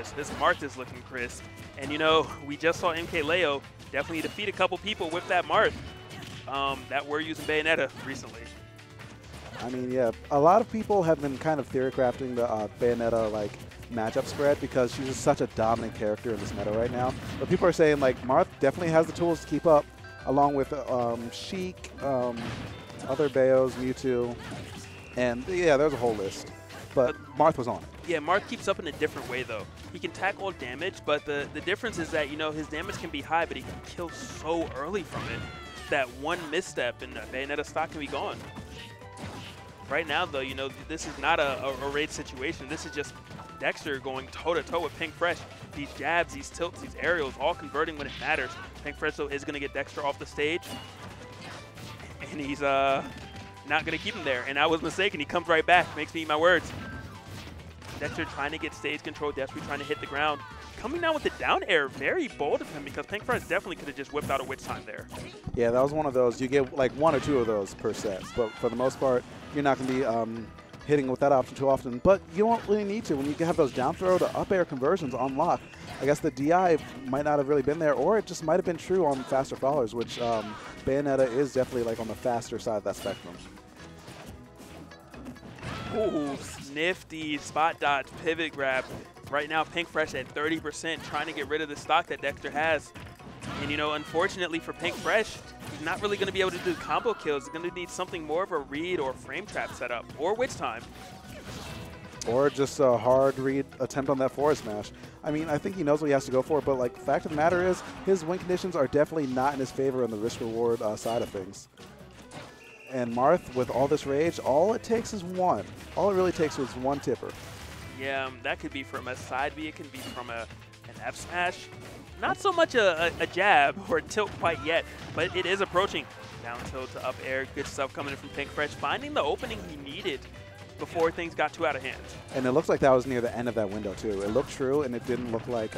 crisp. This Marth is looking crisp. And, you know, we just saw MK Leo definitely defeat a couple people with that Marth that were using Bayonetta recently. I mean, yeah, a lot of people have been kind of theory crafting the Bayonetta like matchup spread because she's just such a dominant character in this meta right now. But people are saying like Marth definitely has the tools to keep up, along with Sheik, other Bayos, Mewtwo, and yeah, there's a whole list. But Marth was on it. Yeah, Marth keeps up in a different way though. He can tackle damage, but the difference is that, you know, his damage can be high, but he can kill so early from it. That one misstep and Bayonetta stock can be gone. Right now, though, you know, this is not a raid situation. This is just Dexter going toe-to-toe with Pink Fresh. These jabs, these tilts, these aerials, all converting when it matters. Pink Fresh, though, is going to get Dexter off the stage. And he's not going to keep him there. And I was mistaken. He comes right back. Makes me eat my words. Dexter trying to get stage control. Dexter trying to hit the ground. Coming down with the down air, very bold of him because Pink Fresh definitely could have just whipped out a Witch Time there. Yeah, that was one of those. You get like 1 or 2 of those per set. But for the most part, you're not going to be hitting with that option too often. But you don't really need to. When you have those down throw to up air conversions on lock, I guess the DI might not have really been there, or it just might have been true on faster followers, which Bayonetta is definitely like on the faster side of that spectrum. Ooh, nifty spot dodge, pivot grab. Right now, Pink Fresh at 30%, trying to get rid of the stock that Dexter has. And, you know, unfortunately for Pink Fresh, he's not really going to be able to do combo kills. He's going to need something more of a read or frame trap setup, or Witch Time. Or just a hard read attempt on that forward smash. I mean, I think he knows what he has to go for, but, like, fact of the matter is, his win conditions are definitely not in his favor on the risk-reward side of things. And Marth, with all this rage, all it takes is one. All it really takes is one tipper. Yeah, that could be from a side B, it can be from an F smash. Not so much a jab or a tilt quite yet, but it is approaching. Down tilt to up air, good stuff coming in from Pink Fresh, finding the opening he needed before things got too out of hand. And it looks like that was near the end of that window too. It looked true, and it didn't look like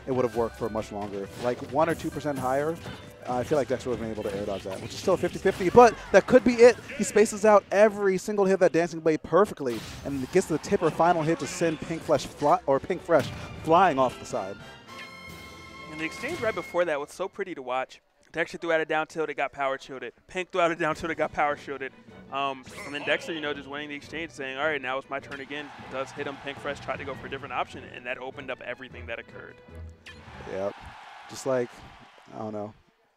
it would have worked for much longer. Like 1 or 2% higher, I feel like Dexter would have been able to air dodge that, which is still 50-50, but that could be it. He spaces out every single hit of that Dancing Blade perfectly, and gets the tipper final hit to send Pink Fresh flying off the side. And the exchange right before that was so pretty to watch. Dexter threw out a down tilt, it got power shielded. Pink threw out a down tilt, it got power shielded. And then Dexter, you know, just winning the exchange, saying, all right, now it's my turn again. Does hit him. Pink Fresh tried to go for a different option, and that opened up everything that occurred. Yep. Just like, I don't know,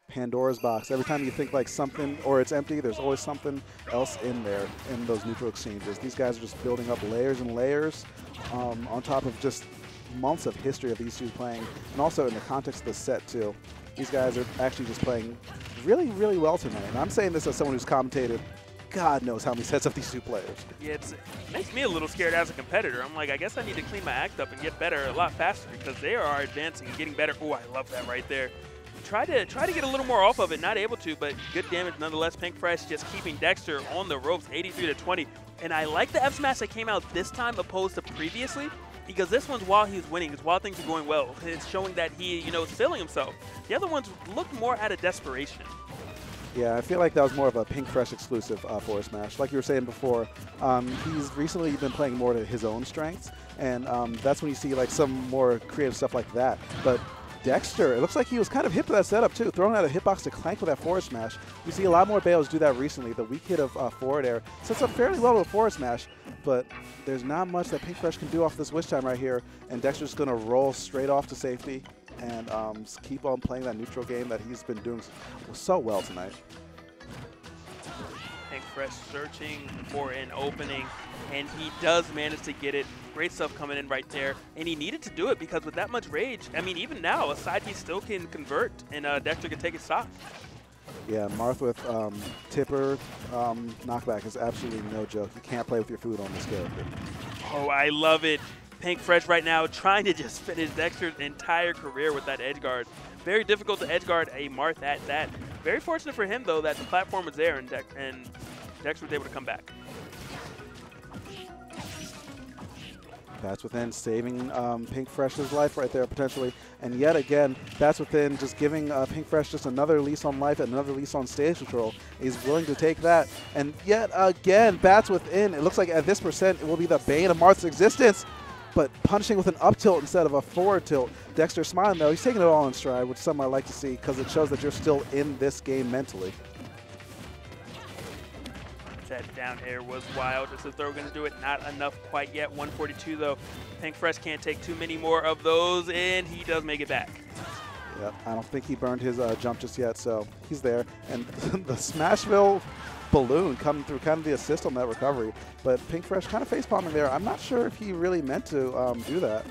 Pandora's box. Every time you think like something or it's empty, there's always something else in there in those neutral exchanges. These guys are just building up layers and layers on top of just months of history of these two playing, and also in the context of the set too. These guys are actually just playing really, really well tonight. And I'm saying this as someone who's commentated God knows how many sets of these two players. Yeah, it makes me a little scared as a competitor. I'm like, I guess I need to clean my act up and get better a lot faster because they are advancing and getting better. Oh, I love that right there. Try to get a little more off of it, not able to, but good damage nonetheless. Pink Fresh just keeping Dexter on the ropes, 83-20. And I like the F smash that came out this time opposed to previously, because this one's while he's winning, it's while things are going well. It's showing that he, you know, is feeling himself. The other ones look more out of desperation. Yeah, I feel like that was more of a Pink Fresh exclusive forward smash. Like you were saying before, he's recently been playing more to his own strengths, and that's when you see like some more creative stuff like that. But Dexter, it looks like he was kind of hip to that setup too, throwing out a hitbox to clank with that forward smash. We see a lot more Bayos do that recently. The weak hit of forward air sets up fairly well with a forward smash, but there's not much that Pink Fresh can do off this Witch Time right here, and Dexter's going to roll straight off to safety and keep on playing that neutral game that he's been doing so well tonight. Pink Fresh searching for an opening, and he does manage to get it. Great stuff coming in right there, and he needed to do it because with that much rage, I mean, even now, a side B still can convert, and Dexter can take his stock. Yeah, Marth with tipper knockback is absolutely no joke. You can't play with your food on this character. Oh, I love it. Pink Fresh right now trying to just finish Dexter's entire career with that edge guard. Very difficult to edge guard a Marth at that. Very fortunate for him, though, that the platform was there and Dexter was able to come back. That's within saving Pink Fresh's life right there, potentially. And yet again, that's within just giving Pink Fresh just another lease on life, another lease on stage control. He's willing to take that. And yet again, Bats within. It looks like at this percent, it will be the bane of Marth's existence. but punishing with an up tilt instead of a forward tilt. Dexter smiling though. He's taking it all in stride, which is something I like to see because it shows that you're still in this game mentally. That down air was wild. Just as they're going to do it, not enough quite yet. 142 though. Pink Fresh can't take too many more of those, and he does make it back. Yeah, I don't think he burned his jump just yet, so he's there. And the Smashville balloon coming through, kind of the assist on that recovery. But Pink Fresh kind of face-palming there. I'm not sure if he really meant to do that.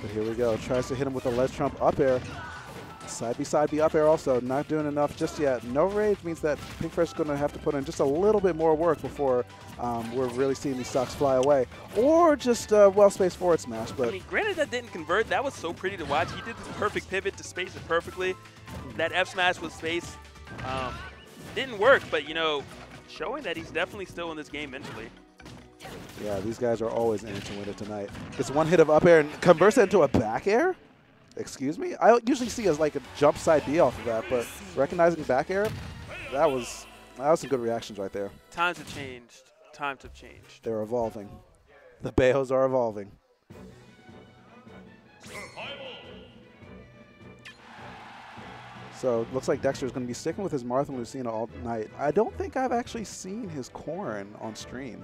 But here we go. Tries to hit him with a ledge trump up air. Side B up air also. Not doing enough just yet. No rage means that Pink Fresh is going to have to put in just a little bit more work before we're really seeing these stocks fly away. Or just well-spaced forward smash. But I mean, granted that didn't convert. That was so pretty to watch. He did this perfect pivot to space it perfectly. That F smash with space didn't work, but, you know, showing that he's definitely still in this game mentally. Yeah, these guys are always in it to win it tonight. Gets one hit of up air and converts it into a back air? Excuse me? I usually see as like a jump side B off of that, but recognizing back air, that was some good reactions right there. Times have changed. Times have changed. They're evolving. The Bayos are evolving. So it looks like Dexter is going to be sticking with his Marth and Lucina all night. I don't think I've actually seen his corn on stream,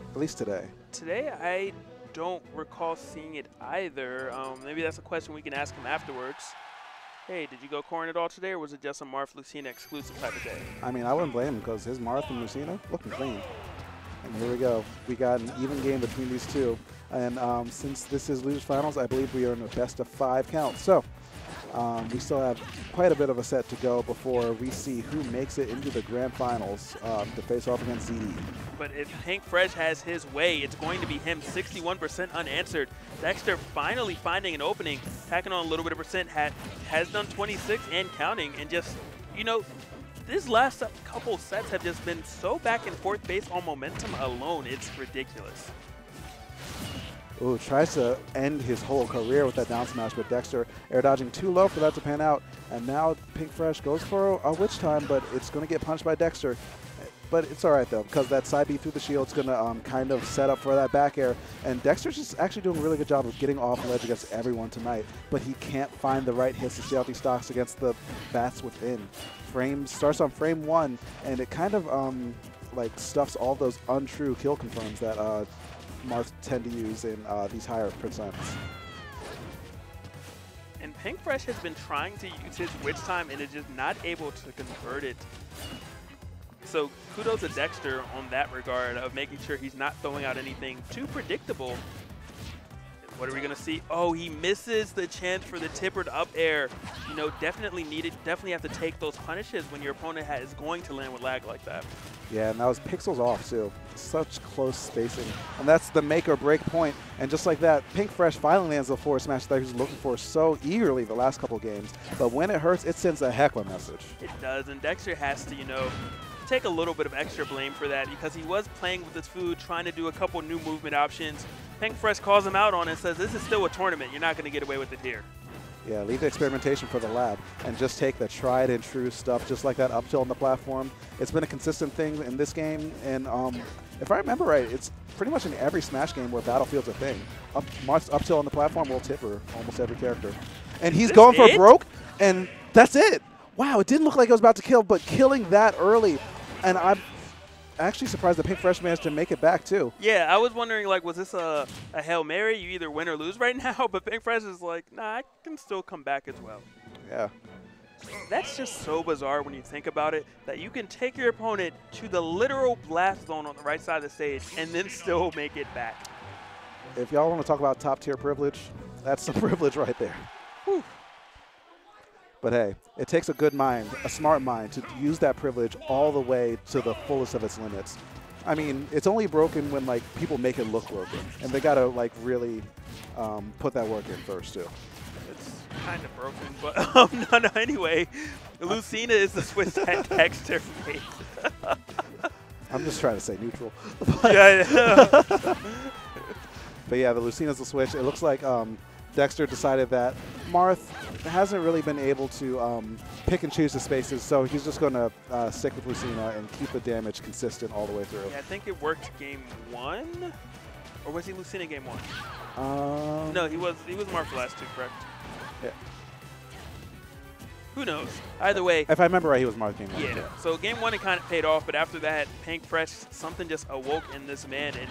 at least today. Today, I don't recall seeing it either. Maybe that's a question we can ask him afterwards. Hey, did you go corn at all today, or was it just a Marth Lucina exclusive type of day? I mean, I wouldn't blame him because his Marth and Lucina looking clean. And here we go. We got an even game between these two. And since this is Losers Finals, I believe we are in a best of 5 count. So we still have quite a bit of a set to go before we see who makes it into the grand finals to face off against ZD. But if Pink Fresh has his way, it's going to be him. 61% unanswered. Dexter finally finding an opening, tacking on a little bit of percent, has done 26 and counting. And just, you know, this last couple sets have just been so back and forth based on momentum alone. It's ridiculous. Ooh, tries to end his whole career with that down smash, but Dexter air dodging too low for that to pan out. And now Pink Fresh goes for a witch time, but it's going to get punched by Dexter. But it's all right, though, because that side B through the shield is going to kind of set up for that back air. And Dexter's just actually doing a really good job of getting off ledge against everyone tonight, but he can't find the right hits to stay out these stocks against the bats within. Starts on frame 1, and it kind of like stuffs all those untrue kill confirms that Marth tend to use in these higher percents. And Pink Fresh has been trying to use his witch time and is just not able to convert it. So kudos to Dexter on that regard of making sure he's not throwing out anything too predictable. What are we going to see? Oh, he misses the chance for the tippered up air. You know, definitely have to take those punishes when your opponent is going to land with lag like that. Yeah, and that was pixels off, too. Such close spacing. And that's the make or break point. And just like that, Pink Fresh finally lands the forward smash that he was looking for so eagerly the last couple games. But when it hurts, it sends a heckler message. It does, and Dexter has to, you know, take a little bit of extra blame for that because he was playing with his food, trying to do a couple new movement options. Pink Fresh calls him out on it and says, this is still a tournament. You're not going to get away with it here. Yeah, leave the experimentation for the lab and just take the tried and true stuff, just like that up tilt on the platform. It's been a consistent thing in this game, and if I remember right, it's pretty much in every Smash game where Battlefield's a thing. Marth's up tilt on the platform will tipper almost every character. And he's going for a broke, and that's it. Wow, it didn't look like it was about to kill, but killing that early, and I'm actually surprised that Pink Fresh managed to make it back, too. Yeah, I was wondering, like, was this a Hail Mary? You either win or lose right now? But Pink Fresh is like, nah, I can still come back as well. Yeah. That's just so bizarre when you think about it, that you can take your opponent to the literal blast zone on the right side of the stage and then still make it back. If y'all want to talk about top-tier privilege, that's the privilege right there. Whew. But hey, it takes a good mind, a smart mind, to use that privilege all the way to the fullest of its limits. I mean, it's only broken when like people make it look broken, and they gotta like really put that work in first too. It's kind of broken, but no. Anyway, Lucina is the switch that Dexter made. I'm just trying to say neutral. Yeah. But yeah, the Lucina's the switch. It looks like Dexter decided that Marth hasn't really been able to pick and choose the spaces, so he's just going to stick with Lucina and keep the damage consistent all the way through. Yeah, I think it worked game 1. Or was he Lucina game 1? No, he was Marth the last 2, correct? Yeah. Who knows? Either way. If I remember right, he was Marth game 1. Yeah. So game 1, it kind of paid off, but after that, Pink Fresh, something just awoke in this man, and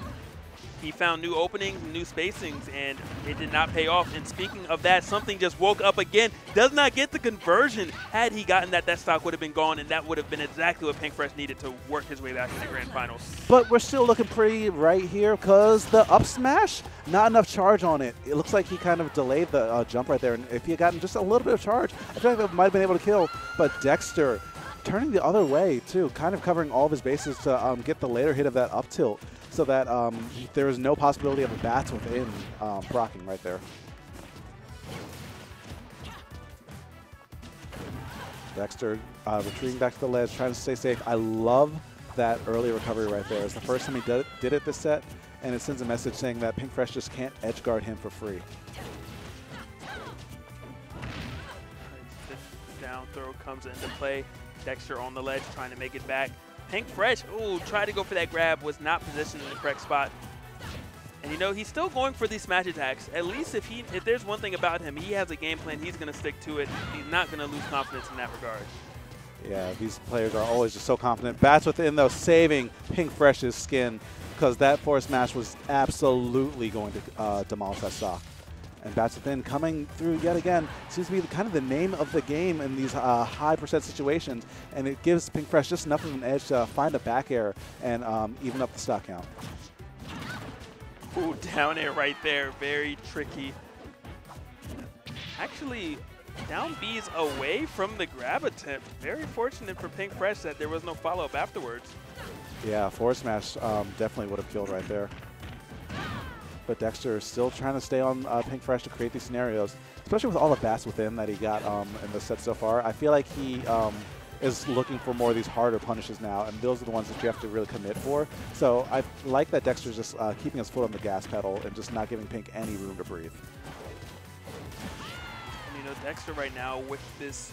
he found new openings, new spacings, and it did not pay off. And speaking of that, something just woke up again. Does not get the conversion. Had he gotten that, that stock would have been gone, and that would have been exactly what Pink Fresh needed to work his way back in the grand finals. But we're still looking pretty right here because the up smash, not enough charge on it. It looks like he kind of delayed the jump right there. And if he had gotten just a little bit of charge, I feel like that might have been able to kill. But Dexter turning the other way, too, kind of covering all of his bases to get the later hit of that up tilt, so that there is no possibility of a bats within proccing right there. Dexter retreating back to the ledge, trying to stay safe. I love that early recovery right there. It's the first time he did it this set, and it sends a message saying that Pink Fresh just can't edge guard him for free. Down throw comes into play. Dexter on the ledge trying to make it back. Pink Fresh, ooh, tried to go for that grab, was not positioned in the correct spot. And you know, he's still going for these smash attacks. At least if there's one thing about him, he has a game plan, he's gonna stick to it. He's not gonna lose confidence in that regard. Yeah, these players are always just so confident. Bats within, though, saving Pink Fresh's skin, because that forward smash was absolutely going to demolish that stock. And Bats Within coming through yet again seems to be kind of the name of the game in these high percent situations, and it gives Pink Fresh just enough of an edge to find a back air and even up the stock count. Ooh, down air right there, very tricky. Actually, down B's away from the grab attempt. Very fortunate for Pink Fresh that there was no follow-up afterwards. Yeah, forward smash definitely would have killed right there. But Dexter is still trying to stay on Pink Fresh to create these scenarios, especially with all the bats within that he got in the set so far. I feel like he is looking for more of these harder punishes now, and those are the ones that you have to really commit for. So I like that Dexter's just keeping his foot on the gas pedal and just not giving Pink any room to breathe. And you know, Dexter right now with this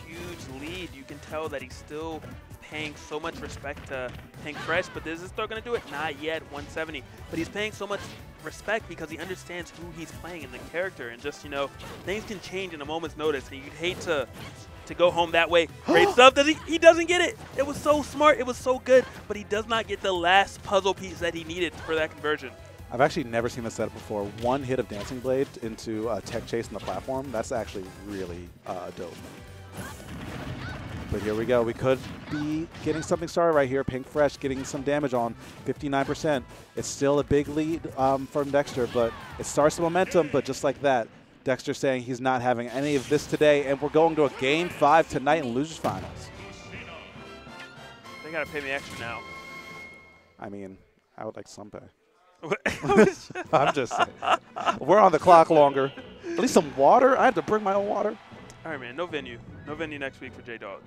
huge lead, you can tell that he's still paying so much respect to Pink Fresh, but is this still going to do it? Not yet, 170. But he's paying so much respect because he understands who he's playing in the character, and just, you know, things can change in a moment's notice, and you'd hate to go home that way. Great stuff. He doesn't get it. It was so smart. It was so good, but he does not get the last puzzle piece that he needed for that conversion. I've actually never seen this setup before. One hit of Dancing Blade into a tech chase on the platform. That's actually really dope. But here we go. We could be getting something started right here. Pink Fresh getting some damage on 59%. It's still a big lead from Dexter, but it starts the momentum. But just like that, Dexter saying he's not having any of this today, and we're going to a Game 5 tonight in Losers Finals. They got to pay me extra now. I mean, I would like some pay. I'm just saying. We're on the clock longer. At least some water. I had to bring my own water. All right, man. No venue. No venue next week for J-Dog.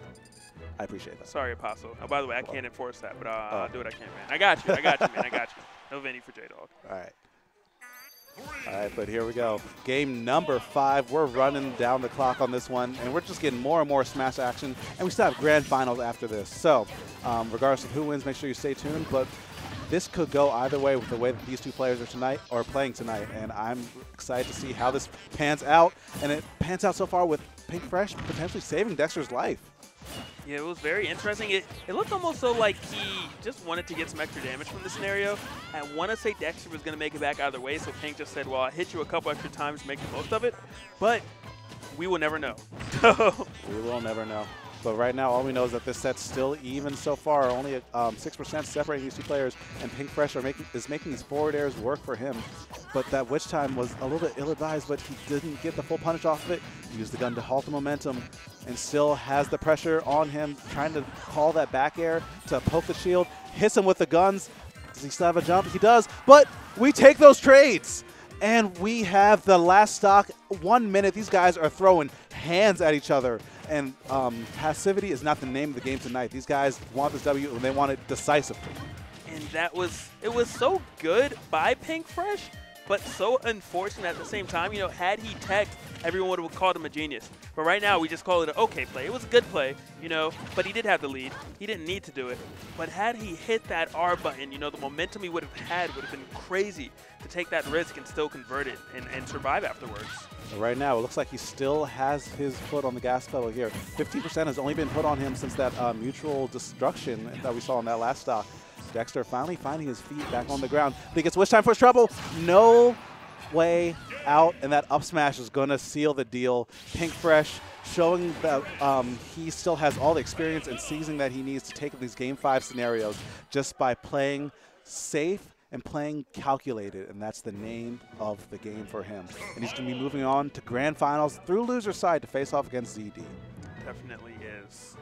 I appreciate that. Sorry, Apostle. Oh, by the way, I can't enforce that, but I'll do what I can, man. I got you. I got you, man. I got you. No venue for J-Dog. All right. All right, but here we go. Game number 5. We're running down the clock on this one, and we're just getting more and more smash action, and we still have grand finals after this. So regardless of who wins, make sure you stay tuned. But this could go either way with the way that these two players are playing tonight, and I'm excited to see how this pans out. And it pans out so far with Pink Fresh potentially saving Dexter's life. Yeah, it was very interesting. It looked almost so like he just wanted to get some extra damage from the scenario. I want to say Dexter was going to make it back either way, so Pink just said, well, I hit you a couple extra times, make the most of it. But we will never know. We will never know. But right now, all we know is that this set's still even so far. Only at 6% separating these two players, and Pink Fresh is making his forward airs work for him. But that witch time was a little bit ill-advised, but he didn't get the full punish off of it. He used the gun to halt the momentum and still has the pressure on him, trying to call that back air to poke the shield, hits him with the guns. Does he still have a jump? He does, but we take those trades. And we have the last stock, 1 minute. These guys are throwing hands at each other. And passivity is not the name of the game tonight. These guys want this W, and they want it decisively. And it was so good by Pink Fresh but so unfortunate at the same time. You know, had he teched, everyone would have called him a genius. But right now, we just call it an okay play. It was a good play, you know, but he did have the lead. He didn't need to do it. But had he hit that R button, you know, the momentum he would have had would have been crazy to take that risk and still convert it and survive afterwards. Right now, it looks like he still has his foot on the gas pedal here. 15% has only been put on him since that mutual destruction that we saw in that last stock. Dexter finally finding his feet back on the ground. Think it's wish time for his trouble. No way out, and that up smash is going to seal the deal. Pink Fresh showing that he still has all the experience and seasoning that he needs to take these Game 5 scenarios just by playing safe and playing calculated, and that's the name of the game for him. And he's going to be moving on to grand finals through loser side to face off against ZD. Definitely is.